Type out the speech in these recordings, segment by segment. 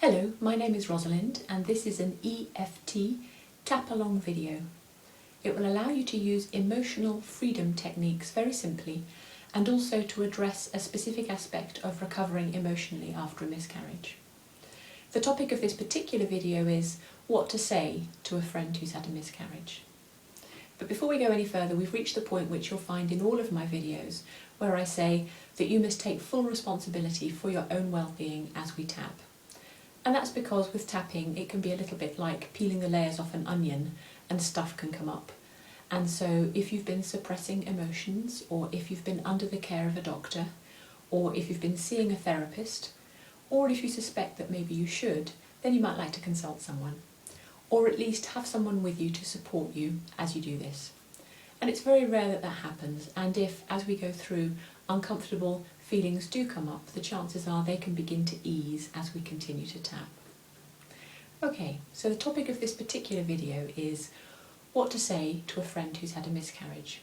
Hello, my name is Rosalind and this is an EFT tap-along video. It will allow you to use emotional freedom techniques very simply and also to address a specific aspect of recovering emotionally after a miscarriage. The topic of this particular video is what to say to a friend who's had a miscarriage. But before we go any further, we've reached the point which you'll find in all of my videos where I say that you must take full responsibility for your own well-being as we tap. And that's because with tapping it can be a little bit like peeling the layers off an onion and stuff can come up. And so if you've been suppressing emotions, or if you've been under the care of a doctor, or if you've been seeing a therapist, or if you suspect that maybe you should, then you might like to consult someone. Or at least have someone with you to support you as you do this. And it's very rare that that happens, and if, as we go through, uncomfortable feelings do come up, the chances are they can begin to ease as we continue to tap. Okay, so the topic of this particular video is what to say to a friend who's had a miscarriage.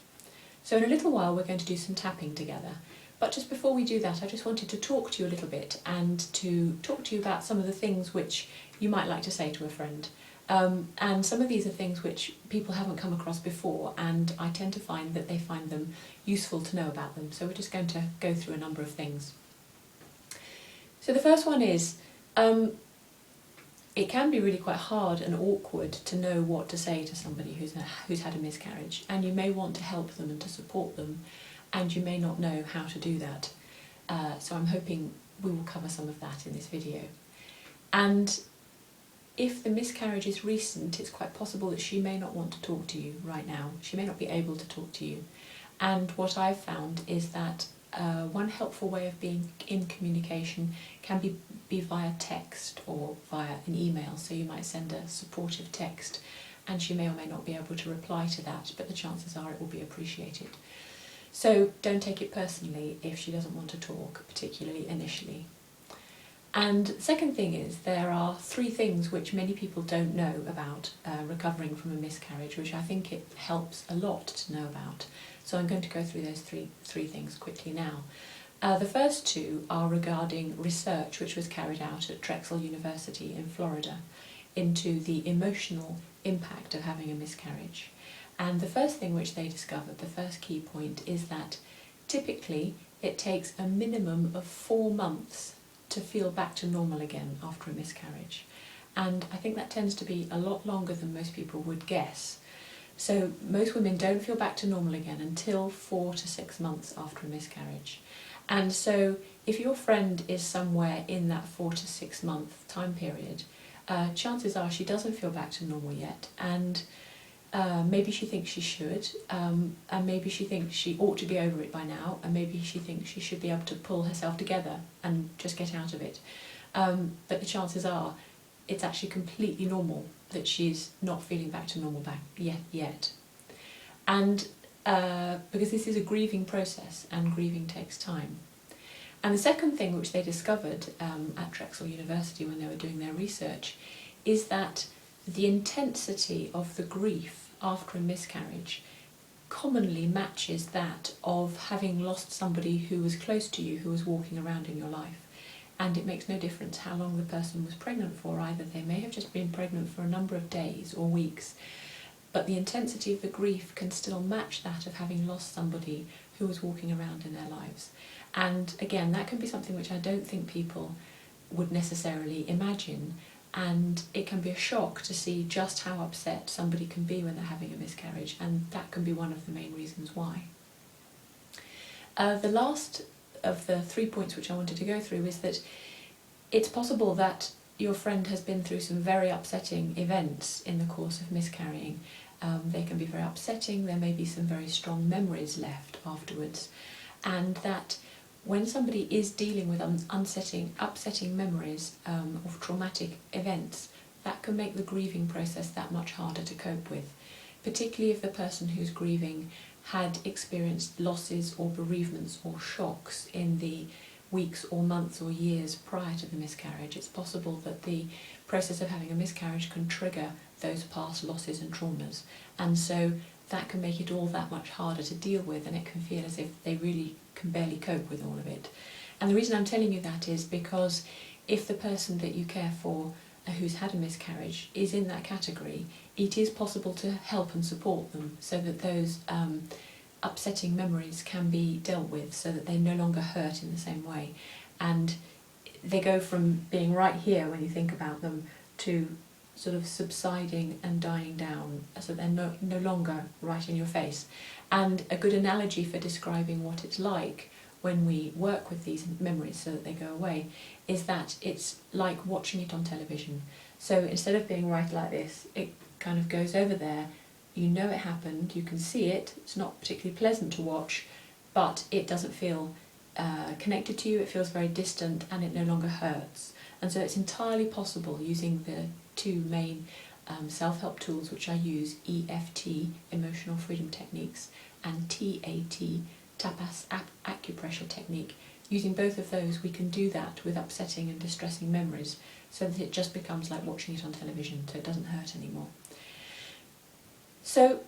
So in a little while we're going to do some tapping together, but just before we do that I just wanted to talk to you a little bit and to talk to you about some of the things which you might like to say to a friend. And some of these are things which people haven't come across before, and I tend to find that they find them useful to know about them. So we're just going to go through a number of things. So the first one is, it can be really quite hard and awkward to know what to say to somebody who's had a miscarriage, and you may want to help them and to support them, and you may not know how to do that. So I'm hoping we will cover some of that in this video. And if the miscarriage is recent, it's quite possible that she may not want to talk to you right now. She may not be able to talk to you. And what I've found is that one helpful way of being in communication can be via text or via an email. So you might send a supportive text and she may or may not be able to reply to that, but the chances are it will be appreciated. So don't take it personally if she doesn't want to talk, particularly initially. And the second thing is, there are three things which many people don't know about recovering from a miscarriage, which I think it helps a lot to know about. So I'm going to go through those three things quickly now. The first two are regarding research which was carried out at Drexel University in Florida into the emotional impact of having a miscarriage. And the first thing which they discovered, the first key point, is that typically it takes a minimum of 4 months to feel back to normal again after a miscarriage. And I think that tends to be a lot longer than most people would guess. So most women don't feel back to normal again until 4 to 6 months after a miscarriage. And so if your friend is somewhere in that 4 to 6 month time period, chances are she doesn't feel back to normal yet, and maybe she thinks she should, and maybe she thinks she ought to be over it by now, and maybe she thinks she should be able to pull herself together and just get out of it. But the chances are it's actually completely normal that she's not feeling back to normal yet. And because this is a grieving process, and grieving takes time. And the second thing which they discovered at Drexel University when they were doing their research is that the intensity of the grief after a miscarriage commonly matches that of having lost somebody who was close to you, who was walking around in your life. And it makes no difference how long the person was pregnant for either. They may have just been pregnant for a number of days or weeks, but the intensity of the grief can still match that of having lost somebody who was walking around in their lives. And again, that can be something which I don't think people would necessarily imagine. And it can be a shock to see just how upset somebody can be when they're having a miscarriage, and that can be one of the main reasons why. The last of the 3 points which I wanted to go through is that it's possible that your friend has been through some very upsetting events in the course of miscarrying. They can be very upsetting, there may be some very strong memories left afterwards, and that when somebody is dealing with upsetting memories of traumatic events, that can make the grieving process that much harder to cope with, particularly if the person who's grieving had experienced losses or bereavements or shocks in the weeks or months or years prior to the miscarriage. It's possible that the process of having a miscarriage can trigger those past losses and traumas, and so that can make it all that much harder to deal with, and it can feel as if they really can barely cope with all of it. And the reason I'm telling you that is because if the person that you care for who's had a miscarriage is in that category, it is possible to help and support them so that those upsetting memories can be dealt with, so that they no longer hurt in the same way. And they go from being right here when you think about them to sort of subsiding and dying down, so they're no longer right in your face. And a good analogy for describing what it's like when we work with these memories so that they go away is that it's like watching it on television. So instead of being right like this, it kind of goes over there. You know it happened, you can see it, it's not particularly pleasant to watch, but it doesn't feel connected to you, it feels very distant, and it no longer hurts. And so it's entirely possible, using the two main self-help tools which I use, EFT, Emotional Freedom Techniques, and TAT, Tapas Acupressure Technique. Using both of those, we can do that with upsetting and distressing memories, so that it just becomes like watching it on television, so it doesn't hurt anymore. So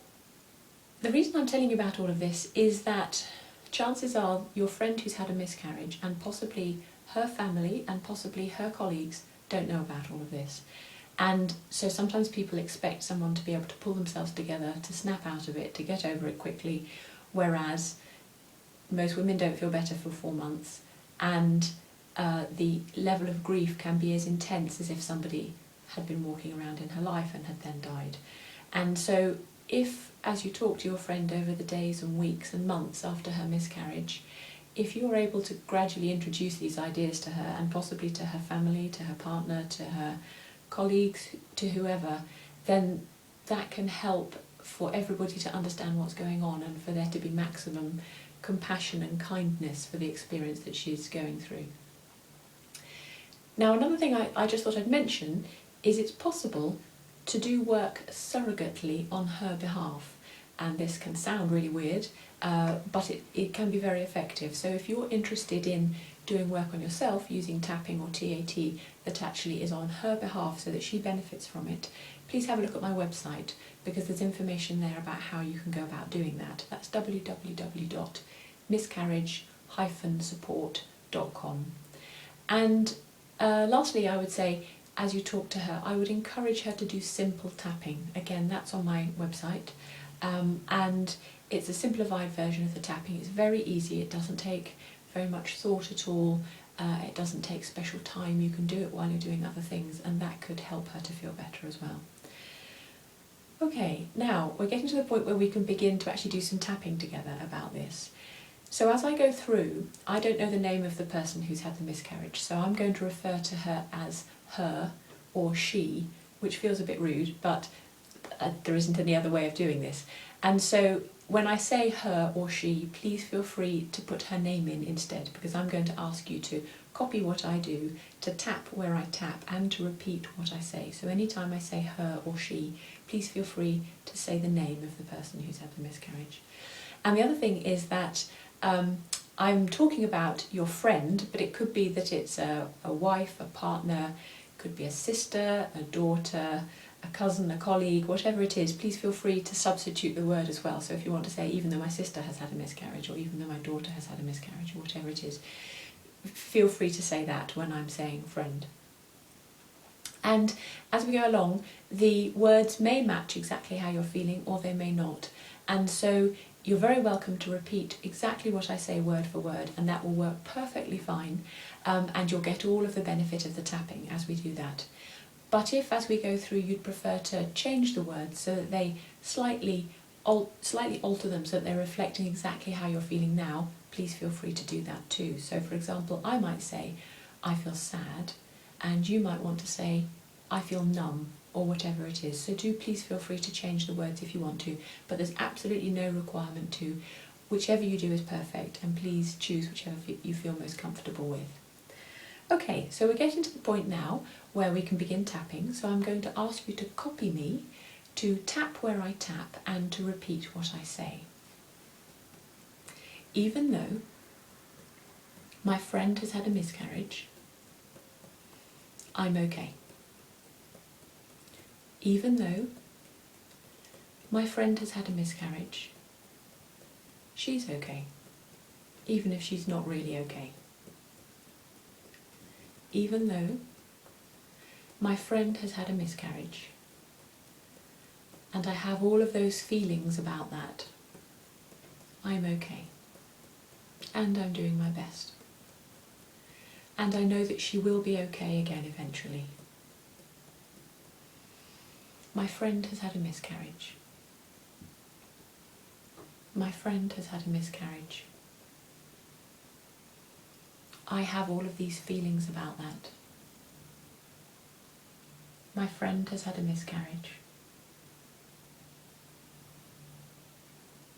the reason I'm telling you about all of this is that chances are your friend who's had a miscarriage, and possibly her family and possibly her colleagues, don't know about all of this. And so sometimes people expect someone to be able to pull themselves together, to snap out of it, to get over it quickly, whereas most women don't feel better for 4 months, and the level of grief can be as intense as if somebody had been walking around in her life and had then died. And so if, as you talk to your friend over the days and weeks and months after her miscarriage, if you're able to gradually introduce these ideas to her, and possibly to her family, to her partner, to her colleagues, to whoever, then that can help for everybody to understand what's going on, and for there to be maximum compassion and kindness for the experience that she's going through. Now, another thing I just thought I'd mention is it's possible to do work surrogately on her behalf. And this can sound really weird, but it can be very effective. So if you're interested in doing work on yourself using tapping or TAT that actually is on her behalf so that she benefits from it, please have a look at my website, because there's information there about how you can go about doing that. That's www.miscarriage-support.com. And lastly, I would say, as you talk to her, I would encourage her to do simple tapping. Again, that's on my website. And it's a simplified version of the tapping. It's very easy, it doesn't take very much thought at all, it doesn't take special time, you can do it while you're doing other things, and that could help her to feel better as well. Okay, now we're getting to the point where we can begin to actually do some tapping together about this. So as I go through, I don't know the name of the person who's had the miscarriage, so I'm going to refer to her as her or she, which feels a bit rude, but there isn't any other way of doing this. And so when I say her or she, please feel free to put her name in instead, because I'm going to ask you to copy what I do, to tap where I tap, and to repeat what I say. So anytime I say her or she, please feel free to say the name of the person who's had the miscarriage. And the other thing is that I'm talking about your friend, but it could be that it's a wife, a partner, it could be a sister, a daughter, a cousin, a colleague, whatever it is. Please feel free to substitute the word as well. So if you want to say, even though my sister has had a miscarriage, or even though my daughter has had a miscarriage, or whatever it is, feel free to say that when I'm saying friend. And as we go along, the words may match exactly how you're feeling, or they may not. And so you're very welcome to repeat exactly what I say word for word, and that will work perfectly fine, and you'll get all of the benefit of the tapping as we do that. But if, as we go through, you'd prefer to change the words so that they slightly alter them so that they're reflecting exactly how you're feeling now, please feel free to do that too. So for example, I might say, I feel sad, and you might want to say, I feel numb, or whatever it is. So do please feel free to change the words if you want to, but there's absolutely no requirement to. Whichever you do is perfect, and please choose whichever you feel most comfortable with. Okay, so we're getting to the point now where we can begin tapping, so I'm going to ask you to copy me, to tap where I tap, and to repeat what I say. Even though my friend has had a miscarriage, I'm okay. Even though my friend has had a miscarriage, she's okay, even if she's not really okay. even though my friend has had a miscarriage, and I have all of those feelings about that, I'm okay, and I'm doing my best. And I know that she will be okay again eventually. My friend has had a miscarriage. My friend has had a miscarriage. I have all of these feelings about that. My friend has had a miscarriage.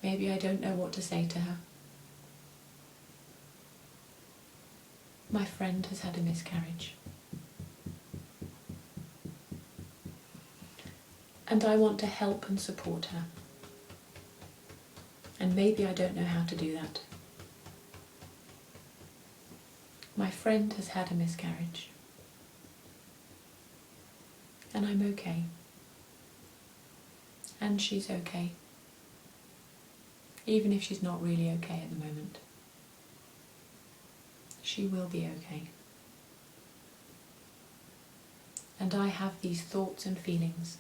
Maybe I don't know what to say to her. My friend has had a miscarriage. And I want to help and support her. And maybe I don't know how to do that. My friend has had a miscarriage. And I'm okay. And she's okay. Even if she's not really okay at the moment. She will be okay. And I have these thoughts and feelings.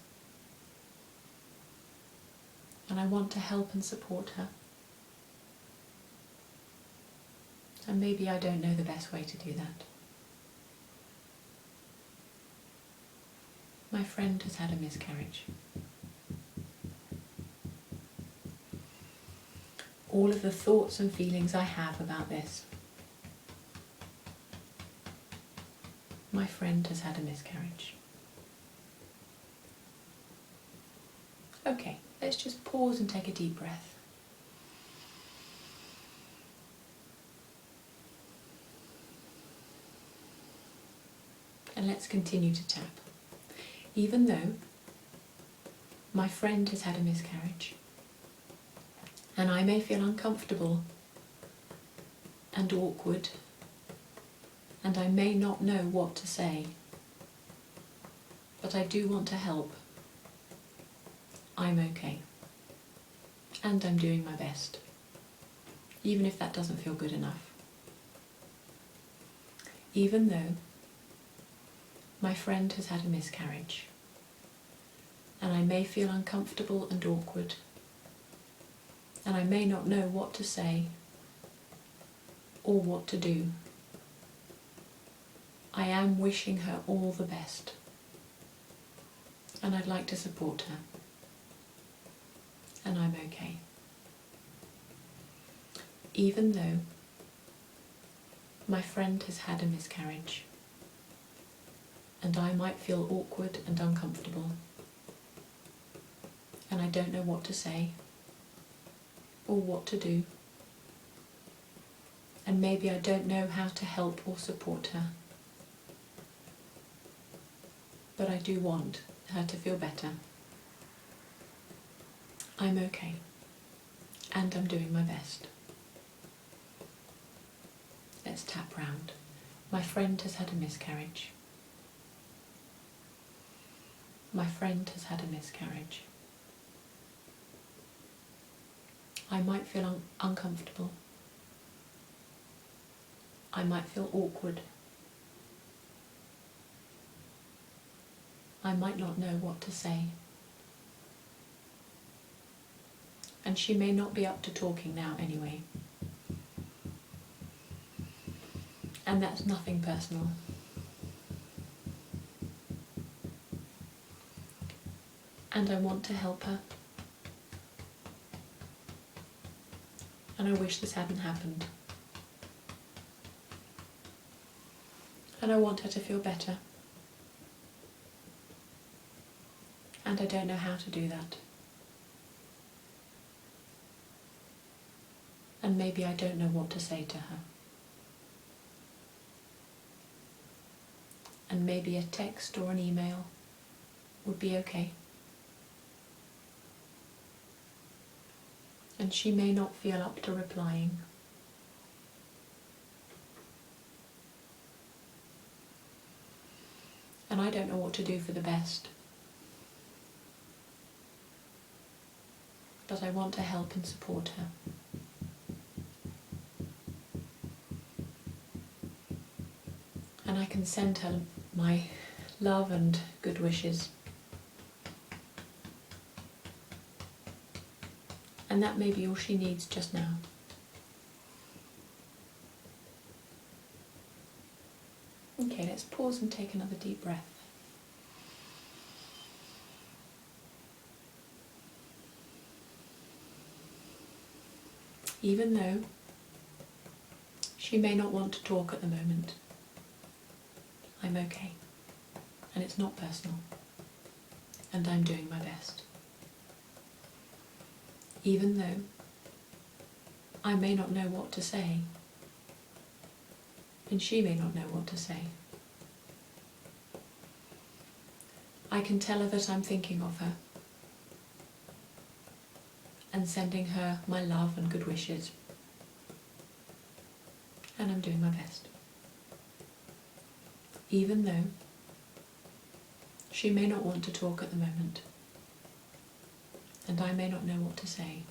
And I want to help and support her. And maybe I don't know the best way to do that. My friend has had a miscarriage. All of the thoughts and feelings I have about this. My friend has had a miscarriage. Okay, let's just pause and take a deep breath. And let's continue to tap. Even though my friend has had a miscarriage, and I may feel uncomfortable and awkward, and I may not know what to say, but I do want to help. I'm okay. And I'm doing my best, even if that doesn't feel good enough. Even though my friend has had a miscarriage, and I may feel uncomfortable and awkward, and I may not know what to say or what to do, I am wishing her all the best, and I'd like to support her, and I'm okay. Even though my friend has had a miscarriage, and I might feel awkward and uncomfortable, and I don't know what to say or what to do, and maybe I don't know how to help or support her, but I do want her to feel better. I'm okay, and I'm doing my best. Let's tap round. My friend has had a miscarriage. My friend has had a miscarriage. I might feel uncomfortable. I might feel awkward. I might not know what to say. And she may not be up to talking now anyway. And that's nothing personal. And I want to help her. And I wish this hadn't happened. And I want her to feel better. And I don't know how to do that. And maybe I don't know what to say to her. And maybe a text or an email would be okay. And she may not feel up to replying. And I don't know what to do for the best. But I want to help and support her. And I can send her my love and good wishes. And that may be all she needs just now. Okay, let's pause and take another deep breath. Even though she may not want to talk at the moment, I'm okay. And it's not personal. And I'm doing my best. Even though I may not know what to say, and she may not know what to say, I can tell her that I'm thinking of her and sending her my love and good wishes. And I'm doing my best. Even though she may not want to talk at the moment, and I may not know what to say,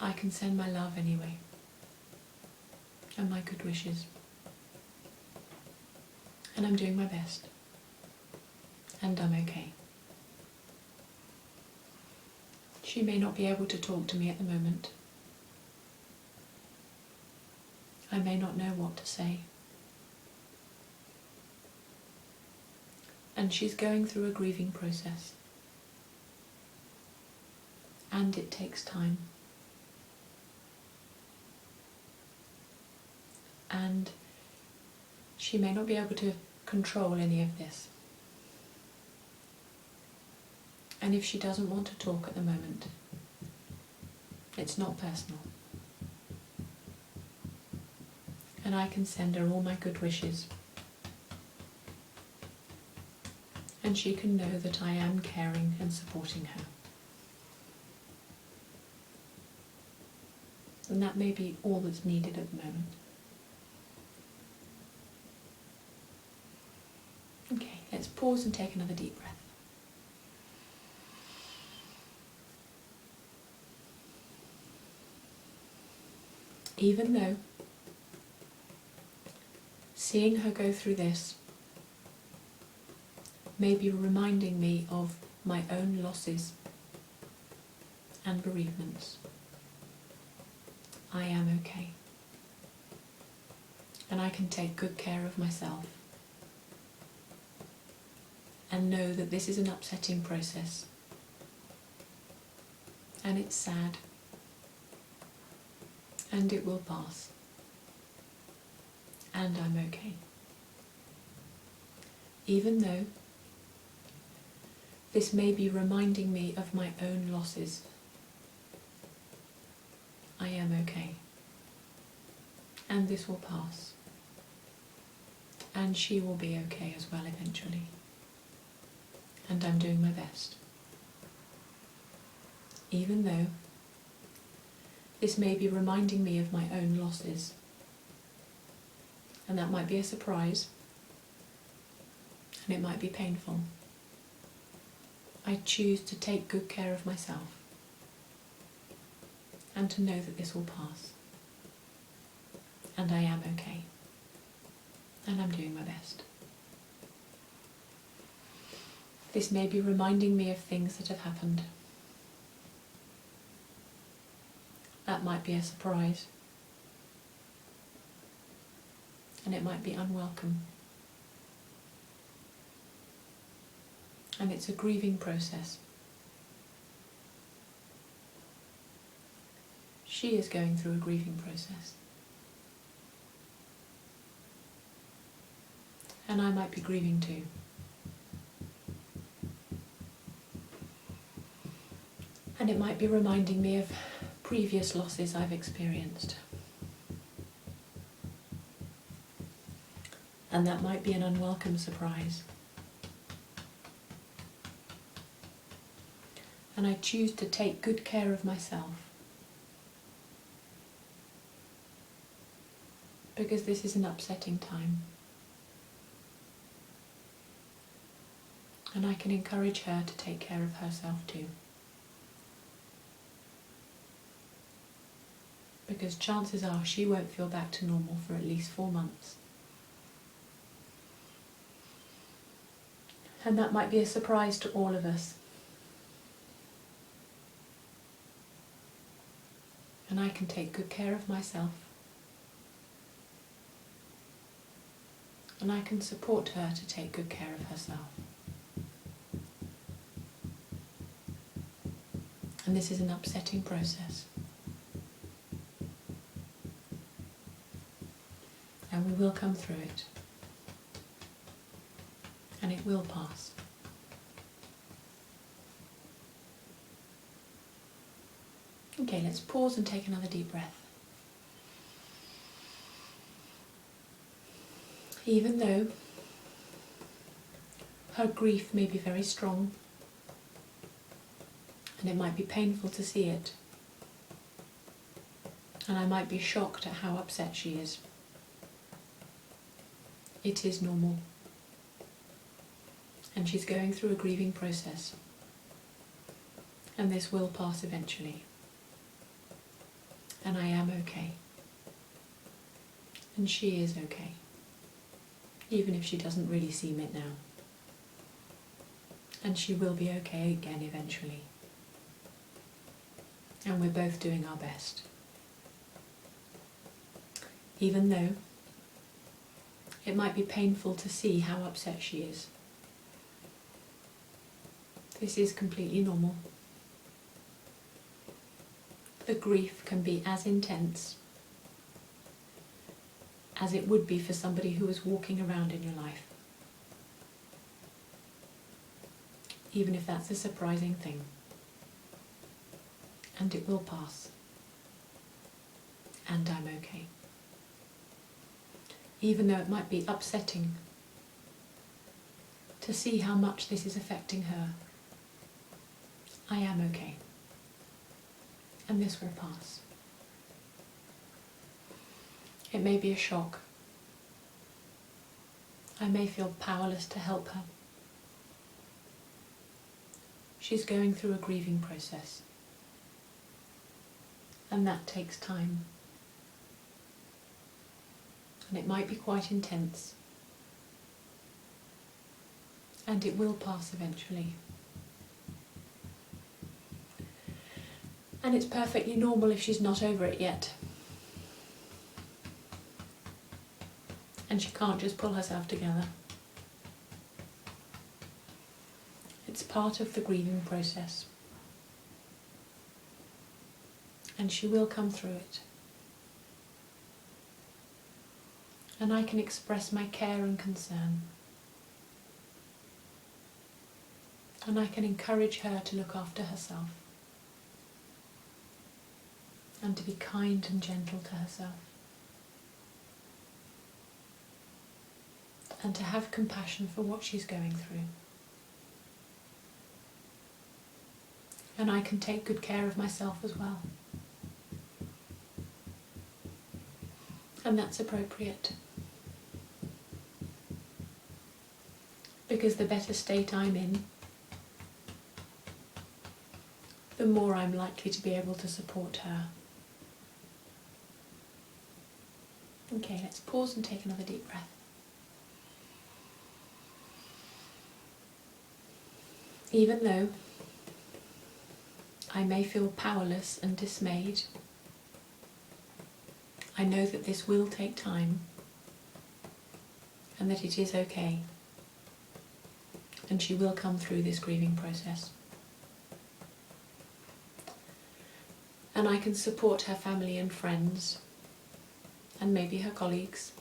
I can send my love anyway, and my good wishes. And I'm doing my best. And I'm okay. She may not be able to talk to me at the moment. I may not know what to say. And she's going through a grieving process. And it takes time. And she may not be able to control any of this. And if she doesn't want to talk at the moment, it's not personal. And I can send her all my good wishes. And she can know that I am caring and supporting her. And that may be all that's needed at the moment. Okay, let's pause and take another deep breath. Even though seeing her go through this may be reminding me of my own losses and bereavements, I am okay. And I can take good care of myself and know that this is an upsetting process. And it's sad. And it will pass. And I'm okay. Even though this may be reminding me of my own losses, I am okay. And this will pass. And she will be okay as well eventually. And I'm doing my best. Even though this may be reminding me of my own losses. And that might be a surprise. And it might be painful. I choose to take good care of myself. And to know that this will pass. And I am okay. And I'm doing my best. This may be reminding me of things that have happened. That might be a surprise. And it might be unwelcome. And it's a grieving process. She is going through a grieving process. And I might be grieving too. And it might be reminding me of previous losses I've experienced. And that might be an unwelcome surprise. And I choose to take good care of myself. Because this is an upsetting time. And I can encourage her to take care of herself too. because chances are she won't feel back to normal for at least 4 months. And that might be a surprise to all of us. And I can take good care of myself. And I can support her to take good care of herself. And this is an upsetting process. And we will come through it. And it will pass. Okay, let's pause and take another deep breath. Even though her grief may be very strong, and it might be painful to see it, and I might be shocked at how upset she is, it is normal. And she's going through a grieving process, and this will pass eventually. And I am okay. And she is okay. Even if she doesn't really seem it now. And she will be okay again eventually. And we're both doing our best. Even though it might be painful to see how upset she is. This is completely normal. The grief can be as intense as it would be for somebody who was walking around in your life. Even if that's a surprising thing. And it will pass. And I'm okay. Even though it might be upsetting to see how much this is affecting her, I am okay. And this will pass. It may be a shock. I may feel powerless to help her. She's going through a grieving process. And that takes time. And it might be quite intense. And it will pass eventually. And it's perfectly normal if she's not over it yet. And she can't just pull herself together. It's part of the grieving process. And she will come through it. And I can express my care and concern. And I can encourage her to look after herself. And to be kind and gentle to herself. And to have compassion for what she's going through. And I can take good care of myself as well. And that's appropriate. Because the better state I'm in, the more I'm likely to be able to support her. Okay, let's pause and take another deep breath. Even though I may feel powerless and dismayed, I know that this will take time and that it is okay. And she will come through this grieving process. And I can support her family and friends, and maybe her colleagues,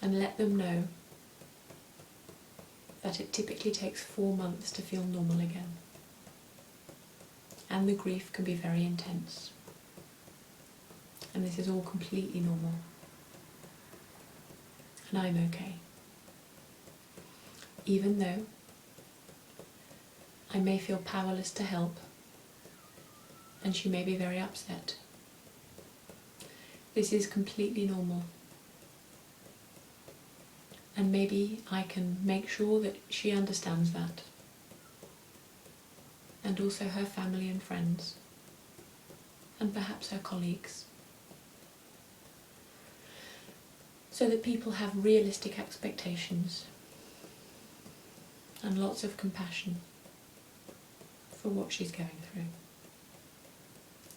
and let them know that it typically takes 4 months to feel normal again. And the grief can be very intense. And this is all completely normal. And I'm okay. Even though I may feel powerless to help, and she may be very upset. This is completely normal. And maybe I can make sure that she understands that. And also her family and friends. and perhaps her colleagues, so that people have realistic expectations and lots of compassion for what she's going through.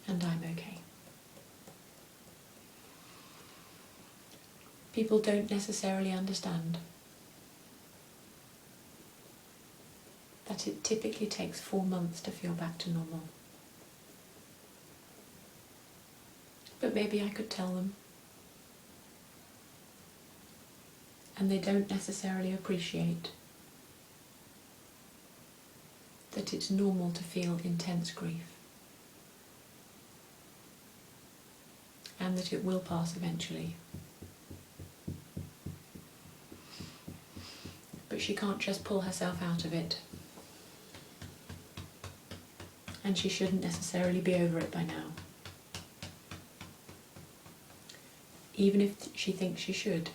And I'm okay. People don't necessarily understand that it typically takes 4 months to feel back to normal. But maybe I could tell them. And they don't necessarily appreciate that it's normal to feel intense grief. And that it will pass eventually. But she can't just pull herself out of it. And she shouldn't necessarily be over it by now. Even if she thinks she should.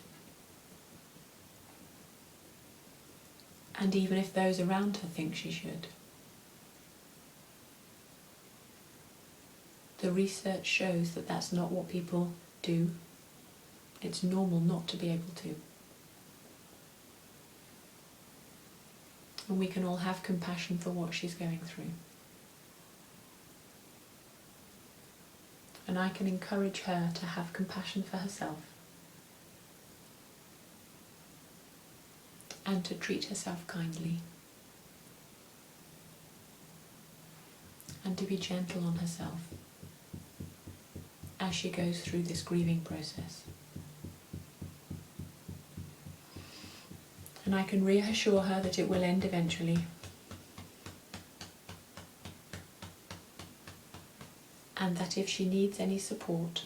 And even if those around her think she should. The research shows that that's not what people do. It's normal not to be able to. And we can all have compassion for what she's going through. And I can encourage her to have compassion for herself and to treat herself kindly and to be gentle on herself as she goes through this grieving process. And I can reassure her that it will end eventually. And that if she needs any support,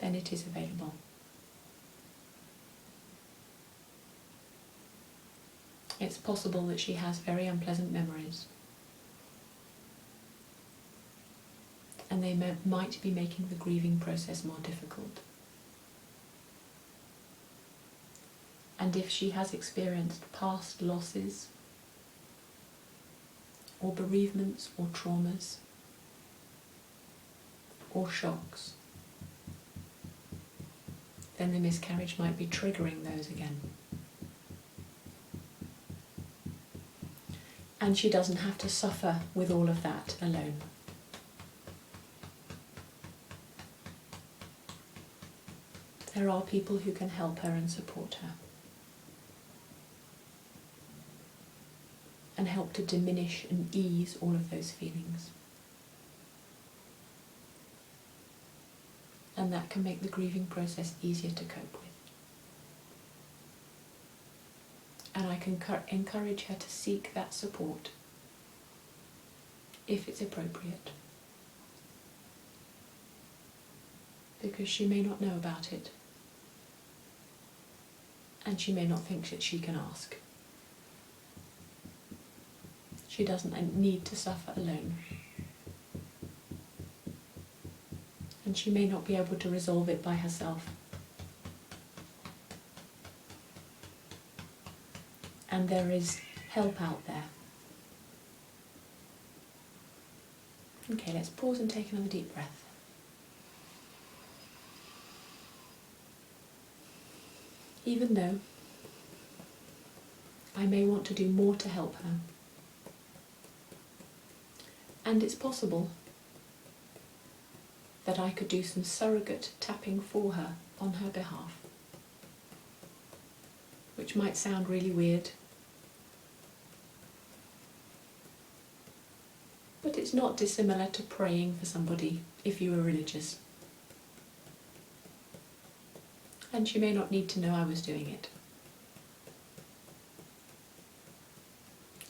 then it is available. It's possible that she has very unpleasant memories. And they might be making the grieving process more difficult. And if she has experienced past losses, or bereavements, or traumas, or shocks, then the miscarriage might be triggering those again. And she doesn't have to suffer with all of that alone. There are people who can help her and support her. And help to diminish and ease all of those feelings. And that can make the grieving process easier to cope with. And I can encourage her to seek that support if it's appropriate. Because she may not know about it. And she may not think that she can ask. She doesn't need to suffer alone. And she may not be able to resolve it by herself. And there is help out there. Okay, let's pause and take another deep breath. Even though I may want to do more to help her, and it's possible that I could do some surrogate tapping for her on her behalf, which might sound really weird, but it's not dissimilar to praying for somebody if you were religious. And she may not need to know I was doing it.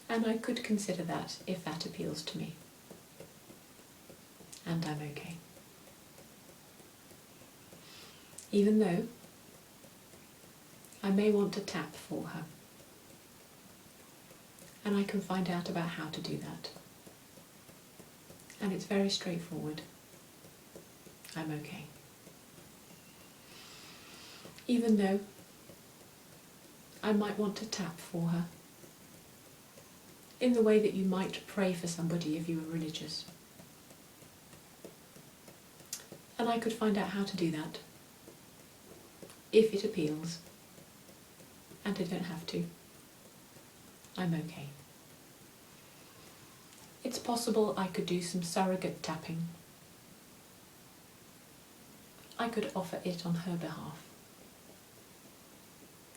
And I could consider that if that appeals to me. And I'm okay. Even though I may want to tap for her. And I can find out about how to do that. And it's very straightforward. I'm okay. Even though I might want to tap for her in the way that you might pray for somebody if you were religious. And I could find out how to do that, if it appeals, and I don't have to. I'm okay. It's possible I could do some surrogate tapping. I could offer it on her behalf.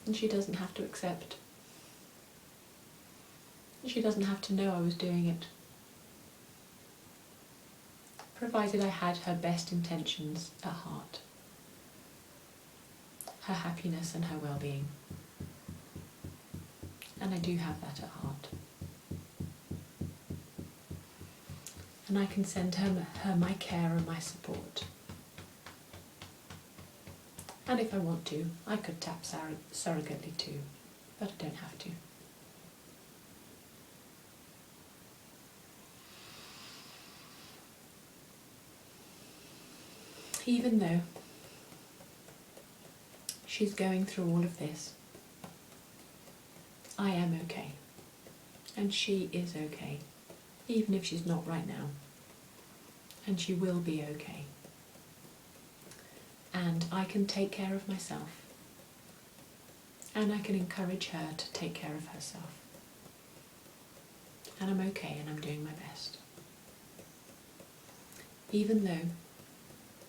And she doesn't have to accept. She doesn't have to know I was doing it. Provided I had her best intentions at heart. Her happiness and her well-being. And I do have that at heart. And I can send her my care and my support. And if I want to, I could tap surrogately too, but I don't have to. Even though she's going through all of this, I am okay. And she is okay, even if she's not right now. And she will be okay. And I can take care of myself. And I can encourage her to take care of herself. And I'm okay and I'm doing my best. Even though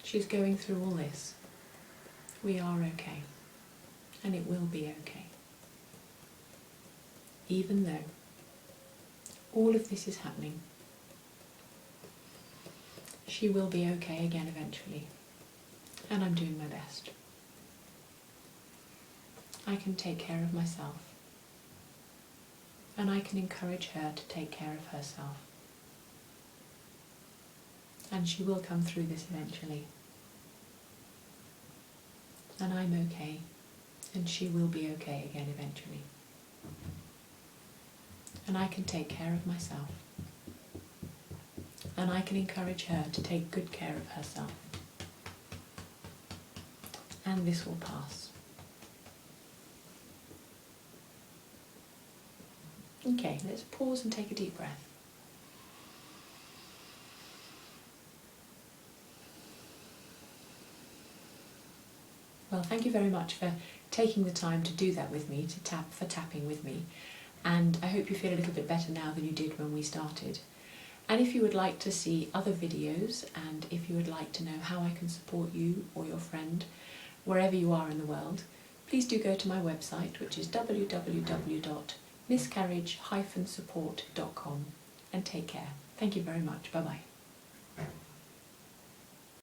she's going through all this, we are okay. And it will be okay. Even though all of this is happening, she will be okay again eventually. And I'm doing my best. I can take care of myself. And I can encourage her to take care of herself. And she will come through this eventually. And I'm okay. And she will be okay again eventually. And I can take care of myself. And I can encourage her to take good care of herself. And this will pass. Okay, let's pause and take a deep breath. Well, thank you very much for taking the time to do that with me, for tapping with me. And I hope you feel a little bit better now than you did when we started. And if you would like to see other videos, and if you would like to know how I can support you or your friend, wherever you are in the world, please do go to my website, which is www.miscarriage-support.com, and take care. Thank you very much. Bye-bye.